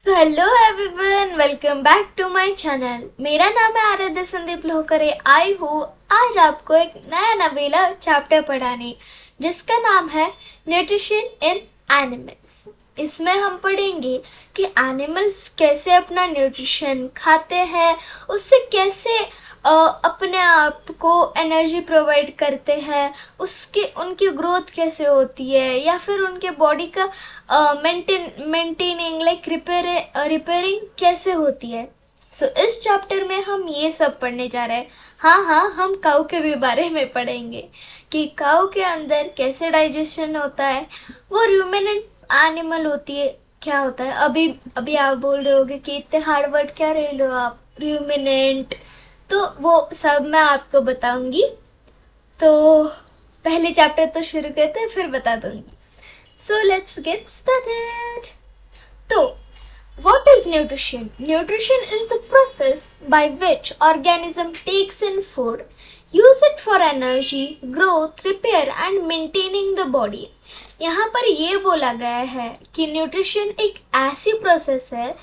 So hello everyone, welcome back to my channel. मेरा नाम है आराध्या संदीप लोहकरे। आई हूँ आज आपको एक नया नवेला चैप्टर पढ़ाने जिसका नाम है न्यूट्रिशन इन एनिमल्स। इसमें हम पढ़ेंगे कि एनिमल्स कैसे अपना न्यूट्रिशन खाते हैं, उससे कैसे अपने आप को एनर्जी प्रोवाइड करते हैं, उसके उनकी ग्रोथ कैसे होती है या फिर उनके बॉडी का मेंटेनिंग लाइक रिपेयरिंग कैसे होती है। इस चैप्टर में हम ये सब पढ़ने जा रहे हैं। हाँ, हम काऊ के भी बारे में पढ़ेंगे कि काऊ के अंदर कैसे डाइजेशन होता है, वो रूमिनेंट एनिमल होती है, क्या होता है। अभी अभी आप बोल रहे होगे कि इतने हार्ड वर्ड क्या रहे लो आप, रूमिनेंट, तो वो सब मैं आपको बताऊंगी। तो पहले चैप्टर तो शुरू करते हैं, फिर बता दूंगी। So let's get started. So, what is nutrition? Nutrition is the process by which organism takes in food, use it for energy, growth, repair and maintaining the body. यहाँ पर ये बोला गया है कि न्यूट्रिशन एक ऐसी प्रोसेस है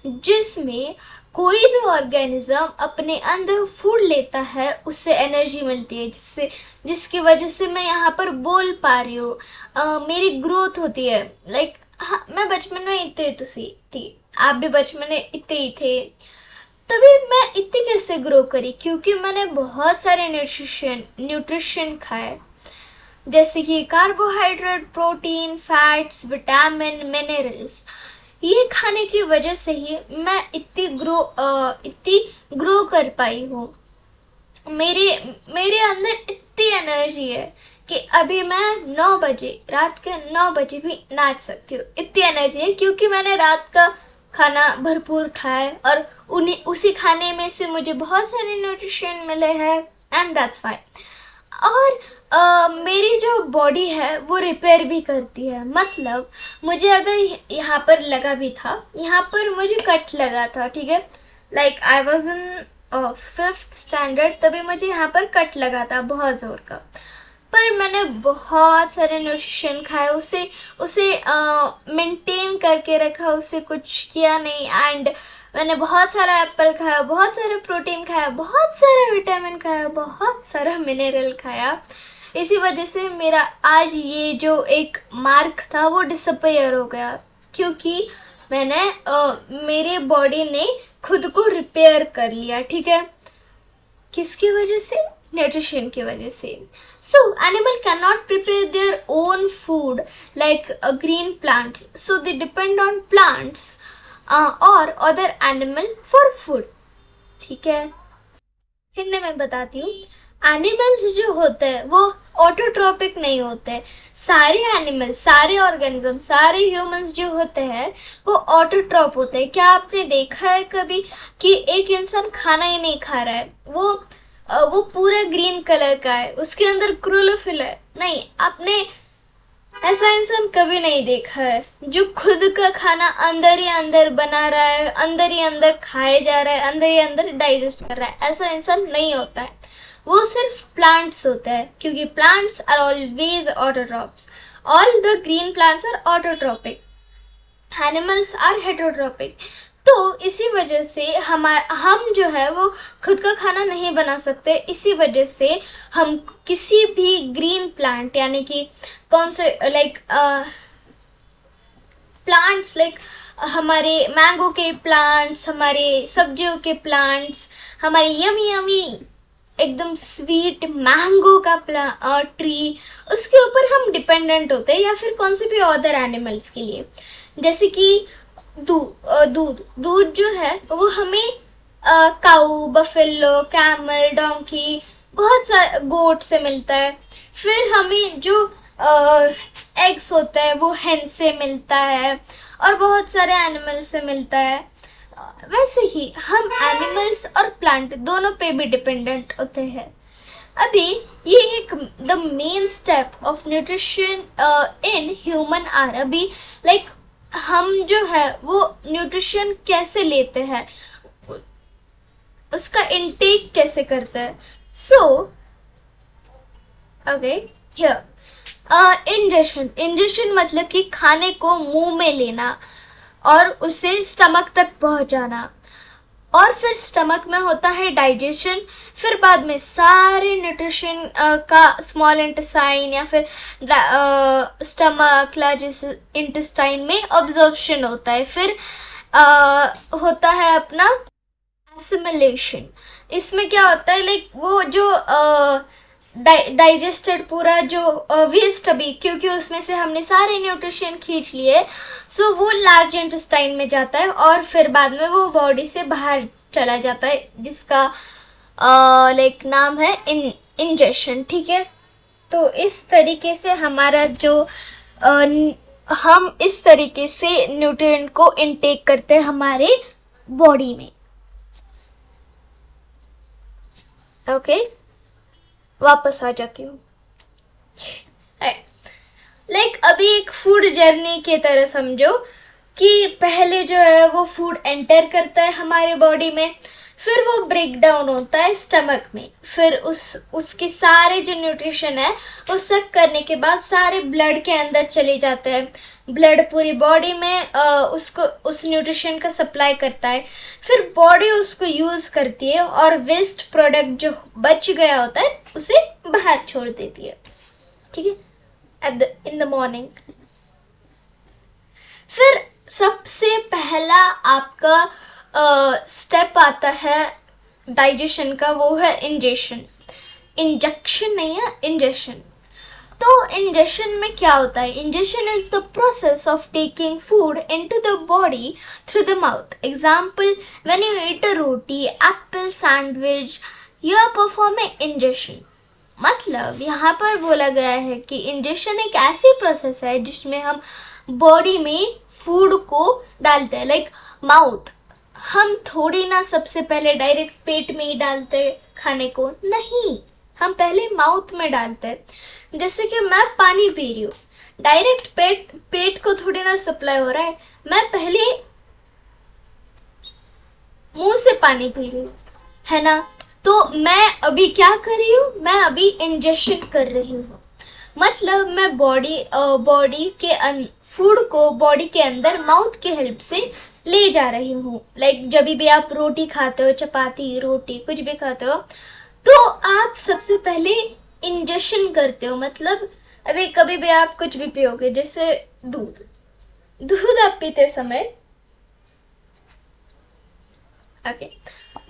जिसमें कोई भी ऑर्गेनिज्म अपने अंदर फूड लेता है, उससे एनर्जी मिलती है, जिसकी वजह से मैं यहाँ पर बोल पा रही हूँ, मेरी ग्रोथ होती है। लाइक हाँ, मैं बचपन में इतने तो सी थी, आप भी बचपन में इतने ही थे, तभी मैं इतनी कैसे ग्रो करी, क्योंकि मैंने बहुत सारे न्यूट्रिशन खाए, जैसे कि carbohydrate, protein, fats, vitamin, minerals. ये खाने की वजह से ही मैं इतनी ग्रो कर पाई हूँ। मेरे मेरे अंदर इतनी एनर्जी है कि अभी मैं 9 बजे, रात के 9 बजे भी नाच सकती हूँ। इतनी एनर्जी है क्योंकि मैंने रात का खाना भरपूर खाया है और उसी खाने में से मुझे बहुत सारे न्यूट्रिशन मिले हैं, एंड दैट्स फाइन। और मेरी जो बॉडी है वो रिपेयर भी करती है। मतलब मुझे अगर यहाँ पर लगा भी था, यहाँ पर मुझे कट लगा था, ठीक है, like I was in 5th standard, तभी मुझे यहाँ पर कट लगा था बहुत ज़ोर का। पर मैंने बहुत सारे न्यूट्रिशन खाए, उसे उसे मेंटेन करके रखा, उसे कुछ किया नहीं। एंड मैंने बहुत सारा एप्पल खाया, बहुत सारा प्रोटीन खाया, बहुत सारा विटामिन खाया, बहुत सारा मिनरल खाया। इसी वजह से मेरा आज ये जो एक मार्क था वो डिसअपियर हो गया, क्योंकि मेरे बॉडी ने खुद को रिपेयर कर लिया, ठीक है। किसकी वजह से? न्यूट्रिशन की वजह से। So animal can not prepare their own food like green plants, so they depend on plants और अदर एनिमल फॉर फूड, ठीक है। हिंदी में बताती हूँ, एनिमल्स जो होते हैं वो ऑटोट्रॉपिक नहीं होते। सारे एनिमल्स, सारे ऑर्गेनिज्म, सारे ह्यूमंस जो होते हैं वो ऑटोट्रॉप होते हैं। क्या आपने देखा है कभी कि एक इंसान खाना ही नहीं खा रहा है, वो पूरा ग्रीन कलर का है, उसके अंदर क्लोरोफिल है? नहीं, आपने ऐसा इंसान कभी नहीं देखा है जो खुद का खाना अंदर ही अंदर बना रहा है, अंदर ही अंदर खाए जा रहा है, अंदर ही अंदर डाइजेस्ट कर रहा है। ऐसा इंसान नहीं होता है, वो सिर्फ प्लांट्स होता है, क्योंकि plants are always autotrophs. All the green plants are autotrophic, animals are heterotrophic. तो इसी वजह से हम जो है वो खुद का खाना नहीं बना सकते। इसी वजह से हम किसी भी ग्रीन प्लांट, यानी कि कौन से लाइक प्लांट्स, लाइक हमारे मैंगो के प्लांट्स, हमारे सब्जियों के प्लांट्स, हमारे यमी यमी एकदम स्वीट मैंगो का ट्री, उसके ऊपर हम डिपेंडेंट होते हैं, या फिर कौन से भी अदर एनिमल्स के लिए। जैसे कि दूध जो है वो हमें काऊ, बफेलो, कैमल, डोंकी, बहुत सारे गोट से मिलता है। फिर हमें जो एग्स होता है वो हेन से मिलता है और बहुत सारे एनिमल से मिलता है। वैसे ही हम एनिमल्स और प्लांट दोनों पे भी डिपेंडेंट होते हैं। अभी ये एक the main step of nutrition in human are. अभी लाइक हम जो है वो न्यूट्रिशन कैसे लेते हैं, उसका इनटेक कैसे करते हैं। सो ओके, हियर इंजेशन मतलब कि खाने को मुंह में लेना। और उसे स्टमक तक पहुंचाना, और फिर स्टमक में होता है डाइजेशन, फिर बाद में सारे न्यूट्रिशन का स्मॉल इंटेस्टाइन या फिर स्टमक लार्ज इंटेस्टाइन में ऑब्जॉर्प्शन होता है, फिर होता है अपना एसिमिलेशन। इसमें क्या होता है, लाइक वो जो डाइजेस्टेड पूरा जो वेस्ट अभी, क्योंकि उसमें से हमने सारे न्यूट्रिशन खींच लिए, सो वो लार्ज इंटेस्टाइन में जाता है और फिर बाद में वो बॉडी से बाहर चला जाता है, जिसका लाइक नाम है इंजेशन। ठीक है, तो इस तरीके से हमारा जो हम इस तरीके से न्यूट्रिएंट को इनटेक करते हैं हमारे बॉडी में। ओके, वापस आ जाती हूँ। लाइक अभी एक फूड जर्नी की तरह समझो कि पहले जो है वो फूड एंटर करता है हमारे बॉडी में, फिर वो ब्रेक डाउन होता है स्टमक में, फिर उसके सारे जो न्यूट्रिशन है वो सक करने के बाद सारे ब्लड के अंदर चले जाते हैं। ब्लड पूरी बॉडी में उसको उस न्यूट्रिशन का सप्लाई करता है, फिर बॉडी उसको यूज करती है और वेस्ट प्रोडक्ट जो बच गया होता है उसे बाहर छोड़ देती है। ठीक है, इन द मॉर्निंग। फिर सबसे पहला आपका स्टेप आता है डाइजेशन का, वो है इंजेशन। इंजेक्शन नहीं है, इंजेशन। तो इंजेशन में क्या होता है? Ingestion is the process of taking food into the body through the mouth. Example, when you eat a roti, apple, sandwich, you are performing ingestion. मतलब यहाँ पर बोला गया है कि इंजेशन एक ऐसी प्रोसेस है जिसमें हम बॉडी में फूड को डालते हैं, लाइक माउथ। हम थोड़ी ना सबसे पहले डायरेक्ट पेट में ही डालते खाने को, नहीं, हम पहले माउथ में डालते हैं। जैसे कि मैं पानी पी रही हूँ, डायरेक्ट पेट को थोड़ी ना सप्लाई हो रहा है, मैं पहले मुंह से पानी पी रही हूँ, है ना। तो मैं अभी क्या कर रही हूँ? मैं अभी इंजेक्शन कर रही हूँ। मतलब मैं बॉडी के फूड को बॉडी के अंदर माउथ के हेल्प से ले जा रही हूँ। लाइक जब भी आप रोटी खाते हो, चपाती, रोटी, कुछ भी खाते हो, तो आप सबसे पहले इंजेक्शन करते हो। मतलब अभी कभी भी आप कुछ भी पियोगे, जैसे दूध आप पीते समय,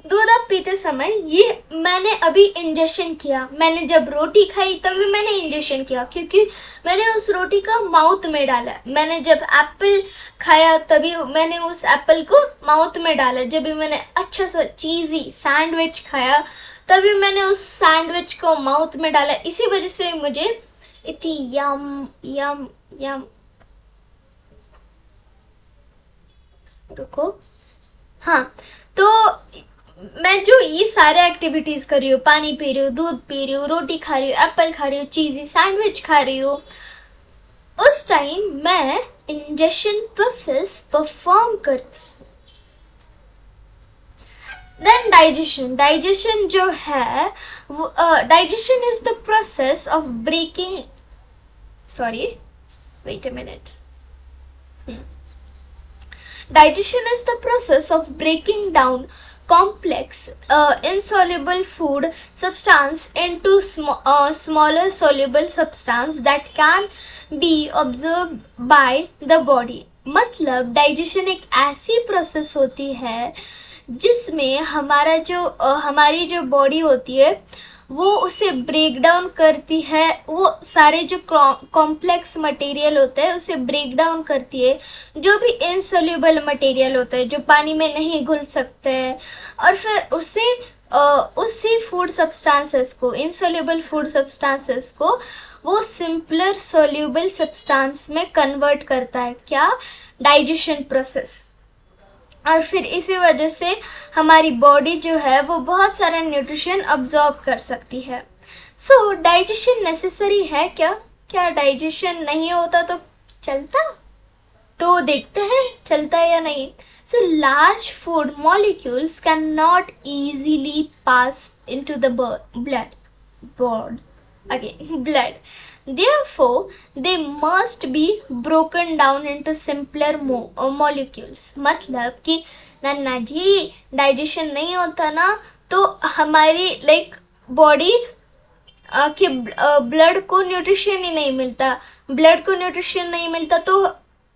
दूध आप पीते समय ये मैंने अभी इंजेक्शन किया। मैंने जब रोटी खाई तभी मैंने इंजेक्शन किया, क्योंकि मैंने उस रोटी का माउथ में डाला। मैंने जब एप्पल खाया तभी मैंने उस एप्पल को माउथ में डाला। जब भी मैंने अच्छा सा चीज़ी सैंडविच खाया तभी मैंने उस सैंडविच को माउथ में डाला। इसी वजह से मुझे इतनी यम यम यम, रुको, हाँ, तो मैं जो ये सारे एक्टिविटीज कर रही हूँ, पानी पी रही हूँ, दूध पी रही हूँ, रोटी खा रही हूँ, एप्पल खा रही हूँ, चीज़ी सैंडविच खा रही हूँ, उस टाइम मैं इंजेक्शन प्रोसेस परफॉर्म करती हूँ। देन डाइजेशन जो है वो digestion is the process of breaking, sorry wait a minute, digestion is the process of breaking down complex insoluble food substance into smaller soluble substance that can be absorbed by the body। मतलब digestion एक ऐसी process होती है जिसमें हमारी जो body होती है वो उसे ब्रेक डाउन करती है। वो सारे जो कॉम्प्लेक्स मटेरियल होता है उसे ब्रेक डाउन करती है, जो भी इनसोल्यूबल मटेरियल होता है जो पानी में नहीं घुल सकते हैं, और फिर उसी फूड सब्सटेंसेस को, इनसोल्यूबल फूड सब्सटेंसेस को वो सिंपलर सोल्यूबल सब्सटेंस में कन्वर्ट करता है। क्या? Digestion process. और फिर इसी वजह से हमारी बॉडी जो है वो बहुत सारा न्यूट्रिशन अब्जॉर्ब कर सकती है। सो डाइजेशन नेसेसरी है क्या? क्या डाइजेशन नहीं होता तो चलता? तो देखते हैं चलता है या नहीं। So large food molecules can not easily pass into the blood. Therefore, they must be broken down into simpler molecules. मतलब कि नन्ना जी डाइजेशन नहीं होता ना तो हमारी बॉडी कि ब्लड को न्यूट्रिशन ही नहीं मिलता, ब्लड को न्यूट्रिशन नहीं मिलता तो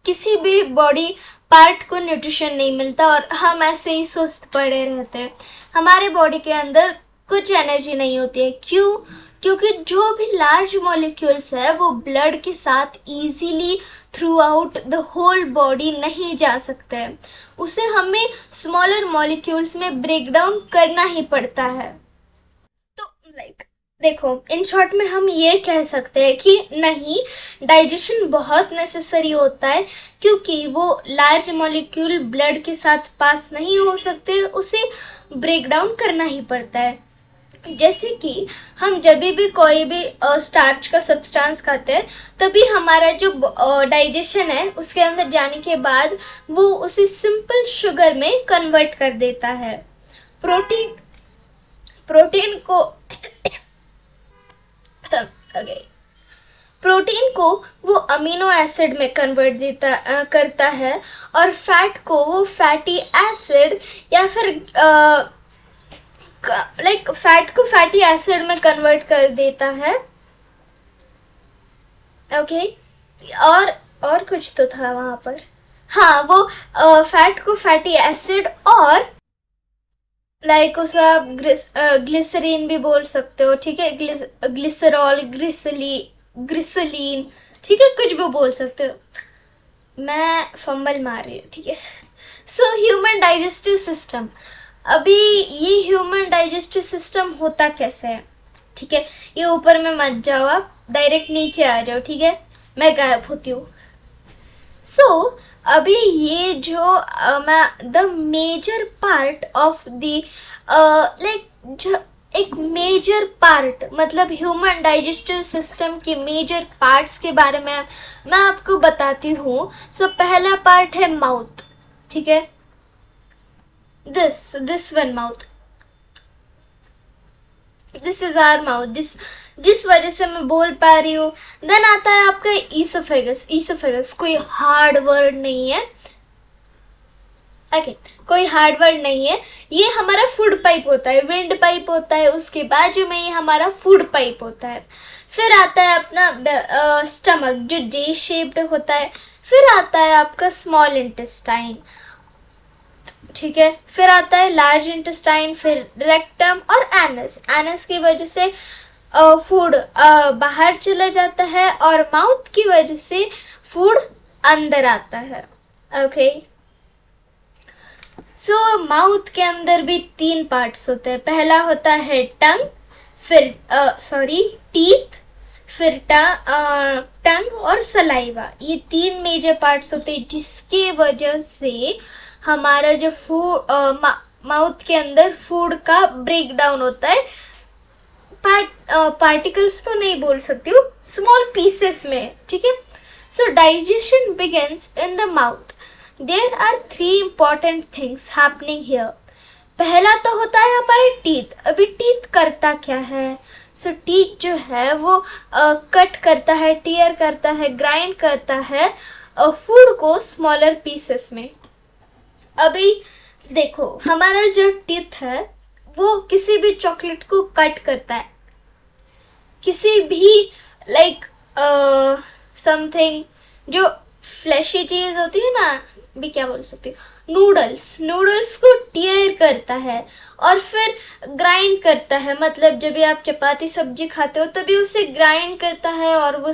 किसी भी बॉडी पार्ट को न्यूट्रिशन नहीं मिलता और हम ऐसे ही सुस्त पड़े रहते हैं। हमारे बॉडी के अंदर कुछ एनर्जी नहीं होती है। क्यों? क्योंकि जो भी लार्ज मॉलिक्यूल्स है वो ब्लड के साथ easily throughout the whole body नहीं जा सकते हैं, उसे हमें स्मॉलर मॉलिक्यूल्स में ब्रेक डाउन करना ही पड़ता है। तो देखो, इन शॉर्ट में हम ये कह सकते हैं कि नहीं, डाइजेशन बहुत नेसेसरी होता है क्योंकि वो लार्ज मॉलिक्यूल ब्लड के साथ पास नहीं हो सकते, उसे ब्रेक डाउन करना ही पड़ता है। जैसे कि हम जब भी कोई भी स्टार्च का सब्सटेंस खाते हैं तभी हमारा जो डाइजेशन है उसके अंदर जाने के बाद वो उसे सिंपल शुगर में कन्वर्ट कर देता है। प्रोटीन को वो अमीनो एसिड में कन्वर्ट करता है और फैट को वो फैटी एसिड या फिर फैट को फैटी एसिड में कन्वर्ट कर देता है। ओके, और कुछ तो था वहां पर। हाँ, वो फैट को फैटी एसिड और उसे आप ग्लिसरीन भी बोल सकते हो, ठीक है, ग्लिसरॉल, ग्लिसरीन, ठीक है, कुछ भी बोल सकते हो। मैं फंबल मार रही हूँ, ठीक है। सो ह्यूमन डाइजेस्टिव सिस्टम, अभी ये ह्यूमन डाइजेस्टिव सिस्टम होता कैसे है, ठीक है, ये ऊपर में मत जाओ, आप डायरेक्ट नीचे आ जाओ, ठीक है, मैं गायब होती हूँ। सो अभी ये जो the major part of the एक मेजर पार्ट मतलब ह्यूमन डाइजेस्टिव सिस्टम के मेजर पार्ट्स के बारे में मैं आपको बताती हूँ। सो पहला पार्ट है माउथ, ठीक है, this one mouth, this is our mouth, जिस वजह से मैं बोल पा रही हूँ। देन आता है आपका ईसोफेगस, कोई हार्ड वर्ड नहीं है, ओके, कोई हार्ड वर्ड नहीं है, ये हमारा फूड पाइप होता है, विंड पाइप होता है, उसके बाजू में ये हमारा फूड पाइप होता है। फिर आता है अपना स्टमक जो डे शेप्ड होता है। फिर आता है आपका स्मॉल इंटेस्टाइन, ठीक है, फिर आता है लार्ज इंटेस्टाइन, फिर रेक्टम और एनस की वजह से फूड बाहर चला जाता है और माउथ की वजह से फूड अंदर आता है। ओके, सो माउथ के अंदर भी 3 पार्ट्स होते हैं। पहला होता है टंग, फिर टीथ, फिर टंग और सलाइवा, ये 3 मेजर पार्ट्स होते हैं जिसके वजह से हमारा जो फूड माउथ के अंदर फूड का ब्रेक डाउन होता है। पार्टिकल्स तो नहीं बोल सकती हूँ, स्मॉल पीसेस में, ठीक है। So digestion begins in the mouth. There are 3 important things happening here. पहला तो होता है हमारे टीथ। अभी टीथ करता क्या है? सो टीथ जो है वो कट करता है, टीयर करता है, ग्राइंड करता है फूड को स्मॉलर पीसेस में। अभी देखो, हमारा जो टीथ है वो किसी भी चॉकलेट को कट करता है, किसी भी समथिंग जो फ्लैशी चीज होती है ना, भी क्या बोल सकती हूँ, नूडल्स को टीयर करता है और फिर ग्राइंड करता है। मतलब जब भी आप चपाती सब्जी खाते हो तभी उसे ग्राइंड करता है और वो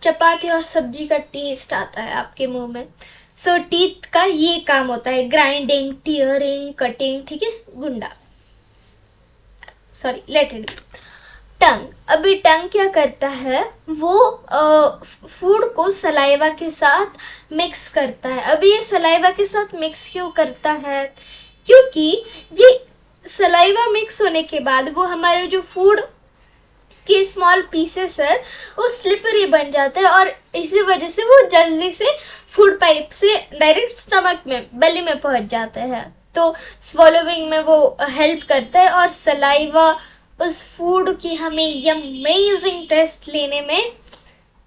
चपाती और सब्जी का टेस्ट आता है आपके मुंह में। सो टीथ का ये काम होता है, ग्राइंडिंग, टीयरिंग, कटिंग, ठीक है, गुंडा, सॉरी, लेट इट। टंग, अभी टंग क्या करता है, वो फूड को सलाइवा के साथ मिक्स करता है। अभी ये सलाइवा के साथ मिक्स क्यों करता है? क्योंकि ये सलाइवा मिक्स होने के बाद वो हमारे जो फूड के स्मॉल पीसेस है वो स्लिपरी बन जाते हैं और इसी वजह से वो जल्दी से फूड पाइप से डायरेक्ट स्टमक में, बेली में पहुंच जाते हैं। तो स्वॉलोविंग में वो हेल्प करता है और सलाइवा उस फूड की हमें अमेजिंग टेस्ट लेने में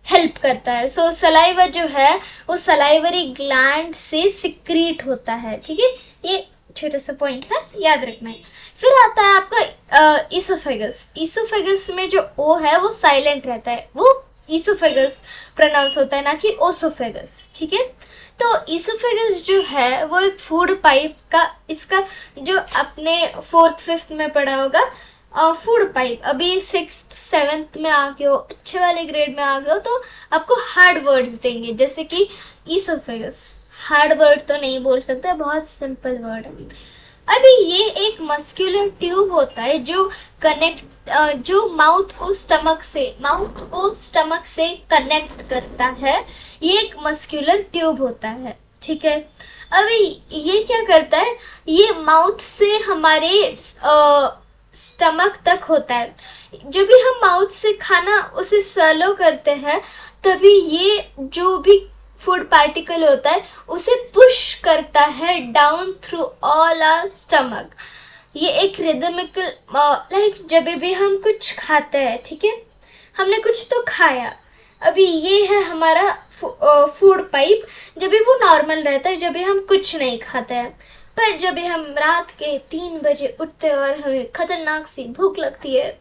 हेल्प करता है। सो सलाइवा जो है वो सलाइवरी ग्लैंड से सिक्रीट होता है, ठीक है। ये छोटा सा पॉइंट था, याद रखना है। फिर आता है आपका ईसोफेगस। ईसोफेगस में जो ओ है वो साइलेंट रहता है, वो ईसोफेगस प्रोनाउंस होता है, ना कि ओसोफेगस, ठीक है। तो ईसोफेगस जो है वो एक फूड पाइप का, इसका जो अपने 4th-5th में पढ़ा होगा, फूड पाइप, अभी 6th 7th में आ गए हो, अच्छे वाले ग्रेड में आ गए हो, तो आपको हार्ड वर्ड्स देंगे, जैसे कि ईसोफेगस। हार्ड वर्ड तो नहीं बोल सकते, बहुत सिंपल वर्ड है। अभी ये एक मस्कुलर ट्यूब होता है जो कनेक्ट जो माउथ को स्टमक से कनेक्ट करता है। ये एक मस्कुलर ट्यूब होता है, ठीक है। अभी ये क्या करता है, ये माउथ से हमारे स्टमक तक होता है। जब भी हम माउथ से खाना उसे सर्व करते हैं, तभी ये जो भी फूड पार्टिकल होता है उसे पुश करता है down through all our stomach. ये एक रिदमिकल, लाइक जब भी हम कुछ खाते हैं, ठीक है, हमने कुछ तो खाया, अभी ये है हमारा फूड पाइप। जब भी वो नॉर्मल रहता है, जब भी हम कुछ नहीं खाते हैं, पर जब भी हम रात के 3 बजे उठते हैं और हमें खतरनाक सी भूख लगती है,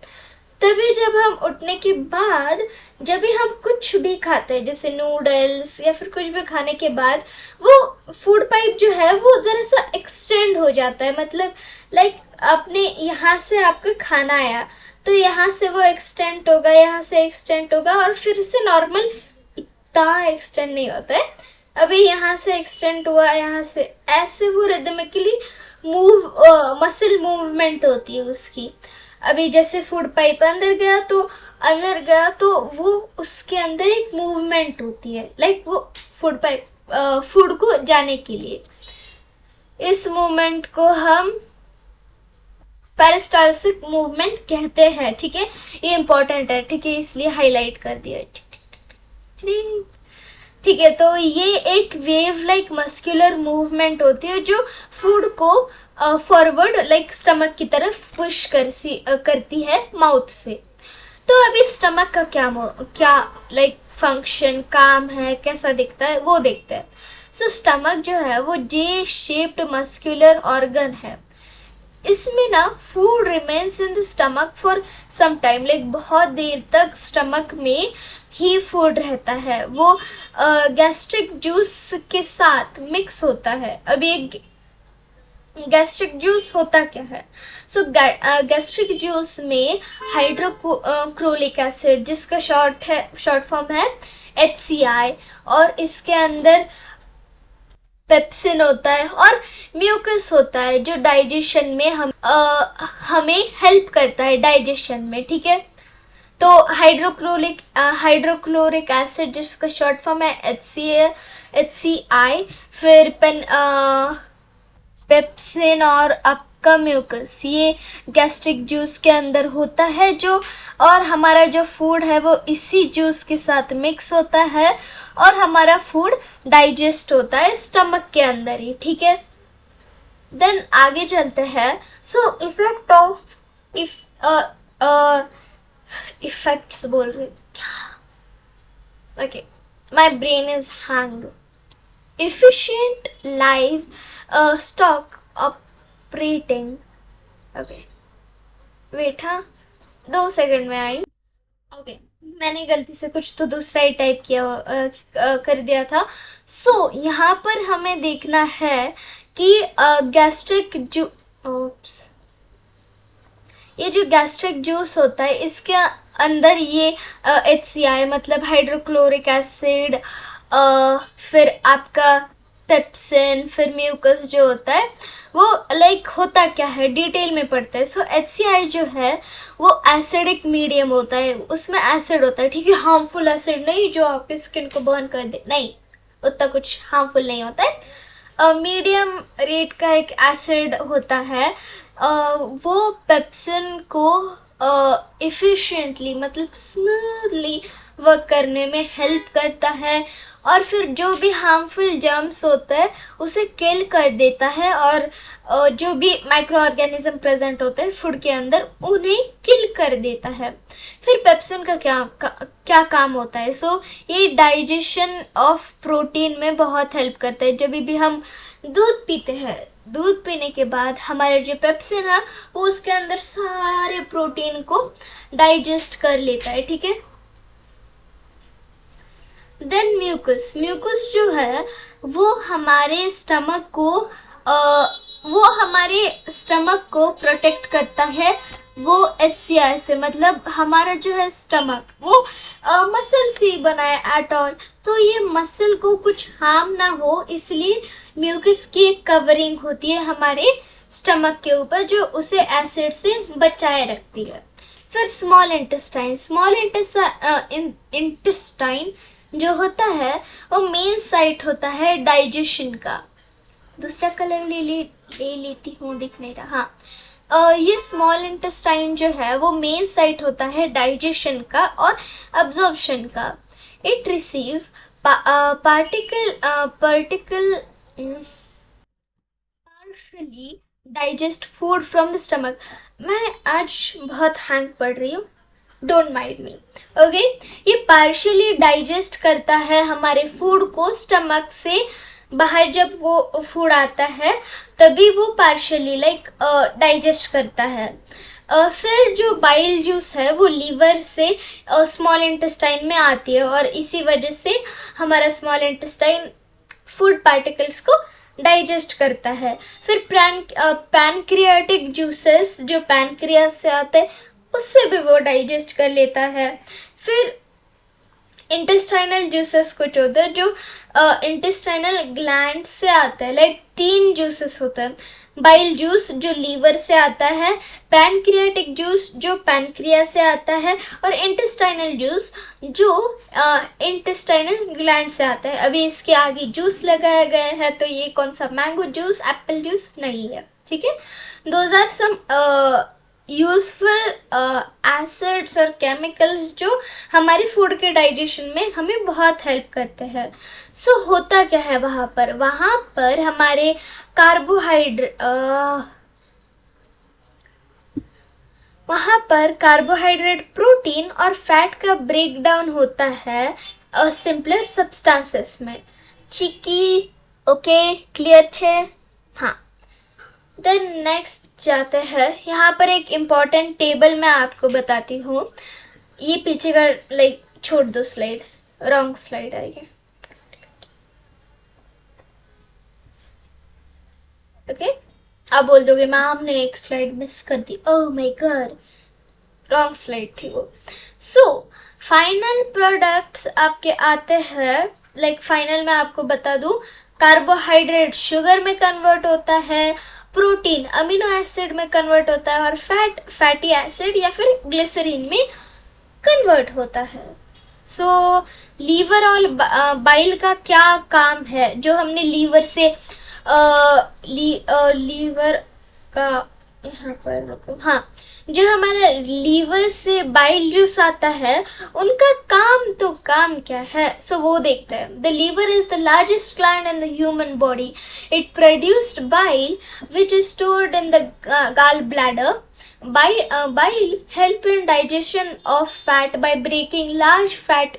तभी जब हम उठने के बाद जब भी हम कुछ भी खाते हैं, जैसे नूडल्स या फिर कुछ भी खाने के बाद, वो फूड पाइप जो है वो ज़रा सा एक्सटेंड हो जाता है। मतलब लाइक आपने यहाँ से आपका खाना आया, तो यहाँ से वो एक्सटेंड होगा, यहाँ से एक्सटेंड होगा, और फिर से नॉर्मल इतना एक्सटेंड नहीं होता है। अभी यहाँ से एक्सटेंड हुआ, यहाँ से, ऐसे वो रिदमिकली मसल मूवमेंट होती है उसकी। अभी जैसे फूड पाइप अंदर गया तो वो उसके अंदर एक मूवमेंट होती है, लाइक वो फूड पाइप फूड को जाने के लिए। इस मूवमेंट को हम पेरिस्टाल्सिक मूवमेंट कहते हैं, ठीक है। ये इंपॉर्टेंट है, ठीक है, इसलिए हाईलाइट कर दिया, ठीक है। तो ये एक वेव लाइक मस्कुलर मूवमेंट होती है जो फूड को फॉरवर्ड लाइक स्टमक की तरफ पुश करती है माउथ से। तो अभी स्टमक का क्या लाइक फंक्शन, काम है, कैसा दिखता है, वो देखते हैं। सो स्टमक जो है वो जे शेप्ड मस्कुलर ऑर्गन है। इसमें ना food remains in the stomach for some time, like बहुत देर तक स्टमक में ही फूड रहता है। वो गैस्ट्रिक जूस के साथ मिक्स होता है। अब ये गैस्ट्रिक जूस होता क्या है? सो गैस्ट्रिक जूस में हाइड्रोक्लोरिक एसिड, जिसका शॉर्ट फॉर्म है HCI, और इसके अंदर पेप्सिन होता है और म्यूकस होता है, जो डाइजेशन में हमें हेल्प करता है डाइजेशन में, ठीक है। तो हाइड्रोक्लोरिक एसिड, जिसका शॉर्ट फॉर्म है HCI, फिर पेप्सिन और आपका म्यूकस, ये गैस्ट्रिक जूस के अंदर होता है, जो और हमारा जो फूड है वो इसी जूस के साथ मिक्स होता है और हमारा फूड डाइजेस्ट होता है स्टमक के अंदर ही, ठीक है। देन आगे चलते हैं। सो इफेक्ट ऑफ इफेक्ट्स बोल रहे क्या? Okay, my brain is hang. efficient live stock operating, okay wait, हाँ 2 सेकंड में आई। ओके, मैंने गलती से कुछ तो दूसरा ही टाइप कर दिया था। सो यहाँ पर हमें देखना है कि ये जो गैस्ट्रिक जूस होता है, इसके अंदर ये HCI मतलब हाइड्रोक्लोरिक एसिड, फिर आपका पेप्सिन, फिर म्यूकस जो होता है वो लाइक होता क्या है डिटेल में पढ़ते हैं। सो HCI जो है वो एसिडिक मीडियम होता है, उसमें एसिड होता है, ठीक है, हार्मफुल एसिड नहीं जो आपके स्किन को बर्न कर दे, नहीं, उतना कुछ हार्मफुल नहीं होता है। मीडियम रेट का एक एसिड होता है। वो पेप्सिन को एफिशिएंटली मतलब स्मूथली वर्क करने में हेल्प करता है और फिर जो भी हार्मफुल जर्म्स होता है उसे किल कर देता है और जो भी माइक्रो ऑर्गेनिज्म प्रेजेंट होते हैं फूड के अंदर उन्हें किल कर देता है। फिर पेप्सिन का क्या काम होता है? ये डाइजेशन ऑफ प्रोटीन में बहुत हेल्प करता है। जब भी हम दूध पीते हैं, दूध पीने के बाद हमारे जो पेप्सिन है वो उसके अंदर सारे प्रोटीन को डाइजेस्ट कर लेता है, ठीक है। देन म्यूकस जो है वो हमारे स्टमक को प्रोटेक्ट करता है। वो HCI से, मतलब हमारा जो है स्टमक वो मसल से बना है एट ऑल, तो ये मसल को कुछ हार्म ना हो इसलिए म्यूकस की एक कवरिंग होती है हमारे स्टमक के ऊपर जो उसे एसिड से बचाए रखती है। फिर स्मॉल इंटेस्टाइन जो होता है वो मेन साइट होता है डाइजेशन का। दूसरा कलर ले लेती हूँ, दिख नहीं रहा। हाँ, ये स्मॉल इंटेस्टाइन जो है वो मेन साइट होता है डाइजेशन का और अब्जॉर्प्शन का। It receive partially digest food from the stomach। मैं आज बहुत हैंग पढ़ रही हूँ, डोंट माइंड मी, ओके। ये पार्शियली डाइजेस्ट करता है हमारे फूड को स्टमक से बाहर। जब वो फूड आता है तभी वो पार्शियली डाइजेस्ट करता है। फिर जो बाइल जूस है वो लीवर से स्मॉल इंटेस्टाइन में आती है और इसी वजह से हमारा स्मॉल इंटेस्टाइन फूड पार्टिकल्स को डाइजेस्ट करता है। फिर पैनक्रियाटिक जूसेस जो पैनक्रियास से आते हैं उससे भी वो डाइजेस्ट कर लेता है। फिर इंटेस्टाइनल जूसेस कुछ होते हैं जो इंटेस्टाइनल ग्लैंड से आता है। 3 जूसेस होता है। बाइल जूस जो लीवर से आता है, पैनक्रियाटिक जूस जो पैनक्रिया से आता है और इंटेस्टाइनल जूस जो इंटेस्टाइनल ग्लैंड से आता है। अभी इसके आगे जूस लगाया गया है तो ये कौन सा, मैंगो जूस, एप्पल जूस नहीं है, ठीक है। Those are some useful acids और केमिकल्स जो हमारे फूड के डाइजेशन में हमें बहुत हेल्प करते हैं। होता क्या है वहाँ पर हमारे कार्बोहाइड्रेट प्रोटीन और फैट का ब्रेक डाउन होता है सिंपलर सब्सटेंसेस में। चिकी ओके, क्लियर है? हाँ। देन नेक्स्ट जाते हैं, यहाँ पर एक इम्पॉर्टेंट टेबल मैं आपको बताती हूँ। ये पीछे का छोड़ दो स्लाइड, रॉन्ग स्लाइड आई है, ओके। आप बोल दोगे मैम ने एक स्लाइड मिस कर दी, oh my God, wrong slide थी वो। फाइनल प्रोडक्ट्स आपके आते हैं, फाइनल में आपको बता दूं, कार्बोहाइड्रेट शुगर में कन्वर्ट होता है, प्रोटीन अमीनो एसिड में कन्वर्ट होता है और फैटी एसिड या फिर ग्लिसरीन में कन्वर्ट होता है। लीवर और बाइल का क्या काम है? जो हमने लीवर से लीवर का यहाँ पर रुको, हाँ, जो हमारा लीवर से बाइल जूस आता है उनका काम क्या है? वो देखते हैं। The liver is the largest gland in the human body. It produced bile which is stored in the gall bladder. Bile help in digestion of fat by breaking large fat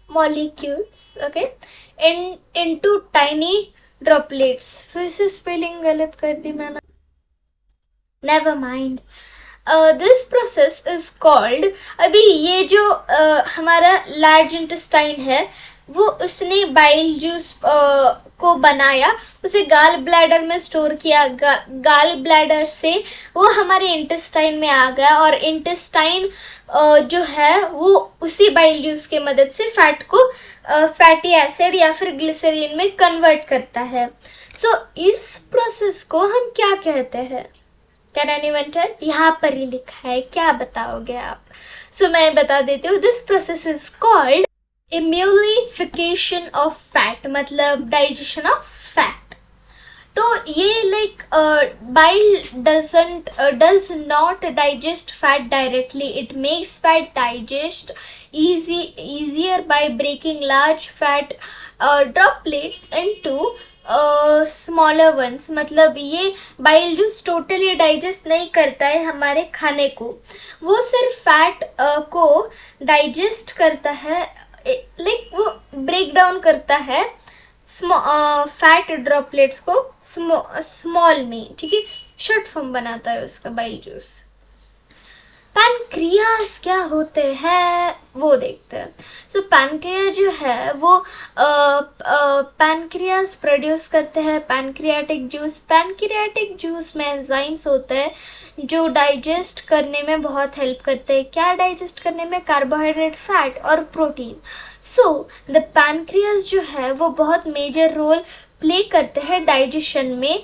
molecules, okay, into tiny droplets। फिर से spelling गलत कर दी मैंने, never mind. This process is called, अभी ये जो हमारा large intestine है वो उसने बाइल जूस को बनाया, उसे गाल ब्लैडर में स्टोर किया। गाल ब्लैडर से वो हमारे इंटेस्टाइन में आ गया और इंटेस्टाइन जो है वो उसी बाइल जूस के मदद से फैट को फैटी एसिड या फिर ग्लिसरीन में कन्वर्ट करता है। इस प्रोसेस को हम क्या कहते हैं? Can anyone tell? यहाँ पर ही लिखा है, क्या बताओगे आप? मैं बता देती हूँ। This process is called emulsification of fat, मतलब डाइजेशन ऑफ फैट। तो ये like bile does not digest fat directly. It makes fat digest easier by breaking large fat droplets into smaller once. मतलब ये बाइल जूस टोटली डाइजेस्ट नहीं करता है हमारे खाने को, वो सिर्फ फैट को डाइजेस्ट करता है, लाइक वो ब्रेक डाउन करता है फैट ड्रॉपलेट्स को स्मॉल में, ठीक है, शॉर्ट फॉर्म बनाता है उसका बाइल जूस. पैनक्रियास क्या होते हैं वो देखते हैं. सो पैनक्रिया जो है वो पैनक्रियास प्रोड्यूस करते हैं पैनक्रियाटिक जूस. पैनक्रियाटिक जूस में एंजाइम्स होते हैं जो डाइजेस्ट करने में बहुत हेल्प करते हैं. क्या डाइजेस्ट करने में? कार्बोहाइड्रेट, फैट और प्रोटीन. सो द पैनक्रियास जो है वो बहुत मेजर रोल प्ले करते हैं डाइजेशन में,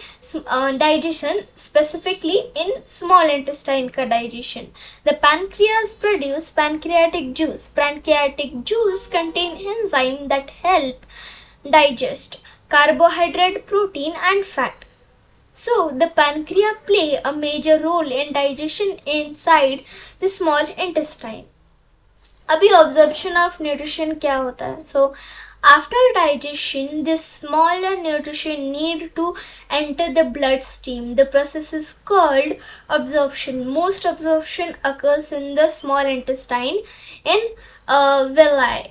digestion specifically in small intestine का digestion. The pancreas produce pancreatic juice. Pancreatic juice contain enzyme that help digest carbohydrate, protein and fat. So the pancreas play a major role in digestion inside the small intestine. अभी absorption of nutrition क्या होता है? So after digestion, this smaller nutrition need to enter the bloodstream. The process is called absorption. Most absorption occurs in the small intestine in villi.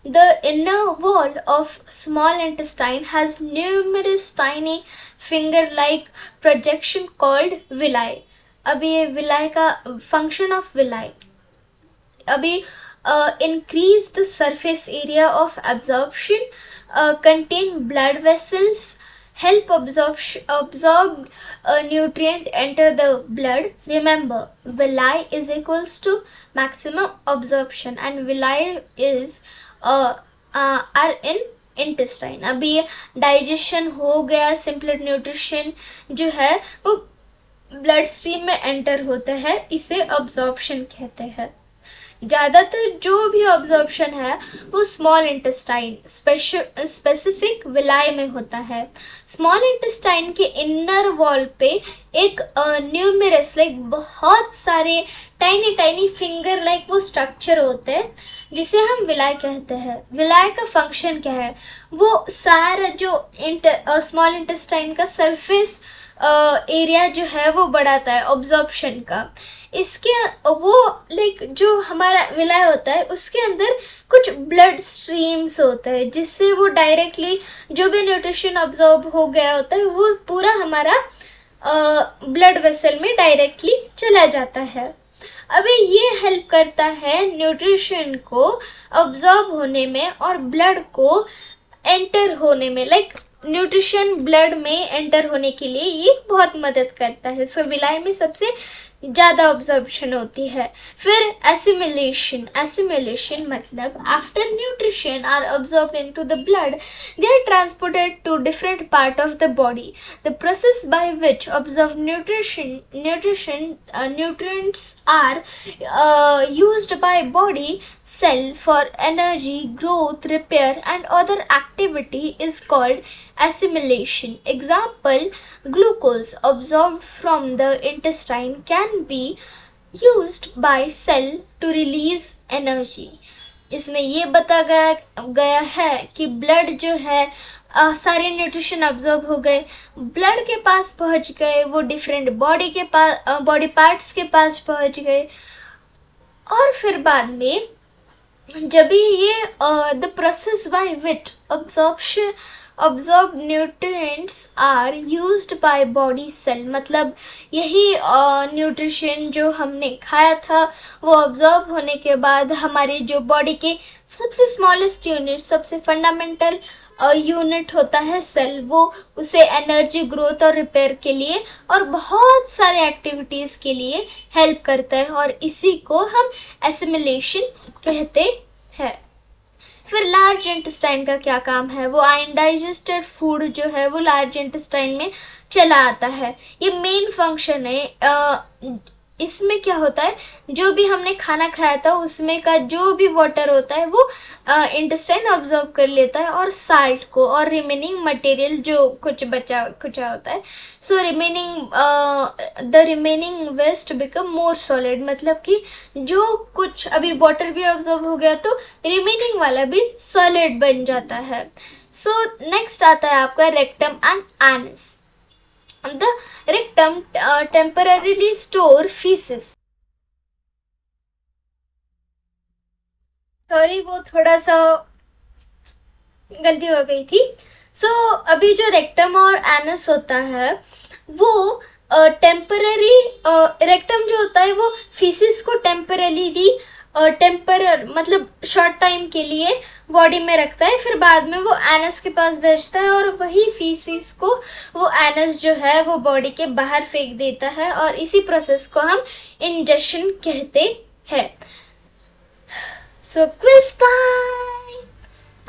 The inner wall of small intestine has numerous tiny finger-like projection called villi. अभी ये villi का function of villi. अभी increase the surface area of absorption, contain blood vessels, help absorb nutrient enter the blood. Remember, villi is equals to maximum absorption and villi is are in intestine. अभी ये digestion हो गया, simpler nutrition जो है वो blood stream में enter होता है, इसे absorption कहते हैं. ज़्यादातर जो भी ऑब्जॉर्प्शन है वो स्मॉल इंटेस्टाइन स्पेसिफिक विलाई में होता है. स्मॉल इंटेस्टाइन के इनर वॉल पे एक न्यूमरस लाइक बहुत सारे टाइनी टाइनी फिंगर लाइक वो स्ट्रक्चर होते हैं जिसे हम विलाई कहते हैं. विलाई का फंक्शन क्या है? वो सारा जो स्मॉल इंटेस्टाइन का सरफेस एरिया जो है वो बढ़ाता है ऑब्जॉर्प्शन का. इसके वो लाइक जो हमारा विलाय होता है उसके अंदर कुछ ब्लड स्ट्रीम्स होते हैं जिससे वो डायरेक्टली जो भी न्यूट्रिशन ऑब्जॉर्ब हो गया होता है वो पूरा हमारा ब्लड वेसल में डायरेक्टली चला जाता है. अभी ये हेल्प करता है न्यूट्रिशन को ऑब्जॉर्ब होने में और ब्लड को एंटर होने में, लाइक न्यूट्रिशन ब्लड में एंटर होने के लिए ये बहुत मदद करता है. सो विलाई में सबसे ज़्यादा ऑब्जॉर्प्शन होती है. फिर एसिमिलेशन. एसिमिलेशन मतलब after nutrition are absorbed into the blood they are transported to different part of the body. The process by which absorb nutrients are used by body cell for energy, growth, repair and other activity is called assimilation. Example, glucose absorbed from the intestine can be used by cell to release energy. इसमें ये बताया गया है कि blood जो है सारे nutrition absorb हो गए, ब्लड के पास पहुंच गए, वो डिफरेंट बॉडी पार्ट्स के पास पहुंच गए और फिर बाद में जब ये the process by which absorbed nutrients are used by body cell. मतलब यही न्यूट्रिशन जो हमने खाया था वो ऑब्जॉर्ब होने के बाद हमारे जो बॉडी के सबसे स्मॉलेस्ट यूनिट, सबसे फंडामेंटल यूनिट होता है सेल, वो उसे एनर्जी, ग्रोथ और रिपेयर के लिए और बहुत सारे एक्टिविटीज़ के लिए हेल्प करता है और इसी को हम एसिमिलेशन कहते हैं. फिर लार्ज इंटेस्टाइन का क्या काम है? वो अनडाइजेस्टेड फूड जो है वो लार्ज इंटेस्टाइन में चला आता है. ये मेन फंक्शन है इसमें क्या होता है, जो भी हमने खाना खाया था उसमें का जो भी वाटर होता है वो इंटेस्टाइन ऑब्जॉर्व कर लेता है और साल्ट को और रिमेनिंग मटेरियल जो कुछ बचा कुचा होता है, so the remaining waste become more solid, मतलब कि जो कुछ अभी वाटर भी ऑब्जॉर्व हो गया तो रिमेनिंग वाला भी सॉलिड बन जाता है। सो नेक्स्ट आता है आपका rectum and anus. The rectum temporarily store feces. Sorry, वो थोड़ा सा गलती हो गई थी। अभी जो रेक्टम और एनस होता है वो टेम्पररी, रेक्टम जो होता है वो फीसिस को टेम्परर मतलब शॉर्ट टाइम के लिए बॉडी में रखता है, फिर बाद में वो एनस के पास भेजता है और वही फीसिस को वो एनस जो है वो बॉडी के बाहर फेंक देता है, और इसी प्रोसेस को हम इंजेक्शन कहते हैं। क्विज टाइम,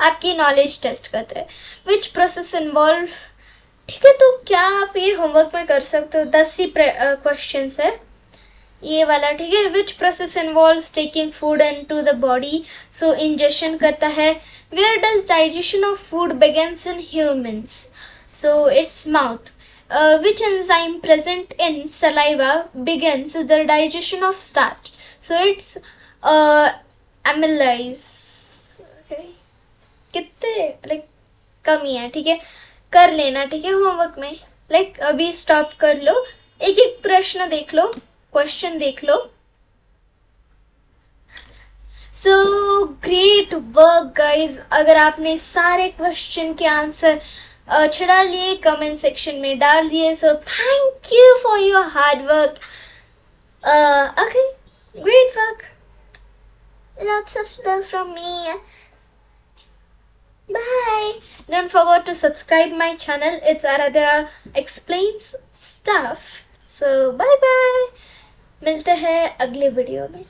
आपकी नॉलेज टेस्ट करते हैं। विच प्रोसेस इन्वॉल्व, ठीक है, तो क्या आप ये होमवर्क में कर सकते हो, 10 ही क्वेश्चन है ये वाला, ठीक है। Which process involves taking food into the body, so ingestion करता है। Where does digestion of food begins in humans, so it's mouth. Which enzyme present in saliva begins the digestion of starch, so it's amylase. कितने कमी है, ठीक है, कर लेना, ठीक है, होमवर्क में। अभी स्टॉप कर लो, एक एक प्रश्न देख लो, क्वेश्चन देख लो। ग्रेट वर्क गाइज, अगर आपने सारे क्वेश्चन के आंसर छड़ा लिए, कमेंट सेक्शन में डाल दिए, so thank you for your hard work. Okay, great work, lots of love from me. Bye. Don't forget to subscribe my channel. It's Aradhya Explains Stuff. So bye bye. मिलते हैं अगले video में।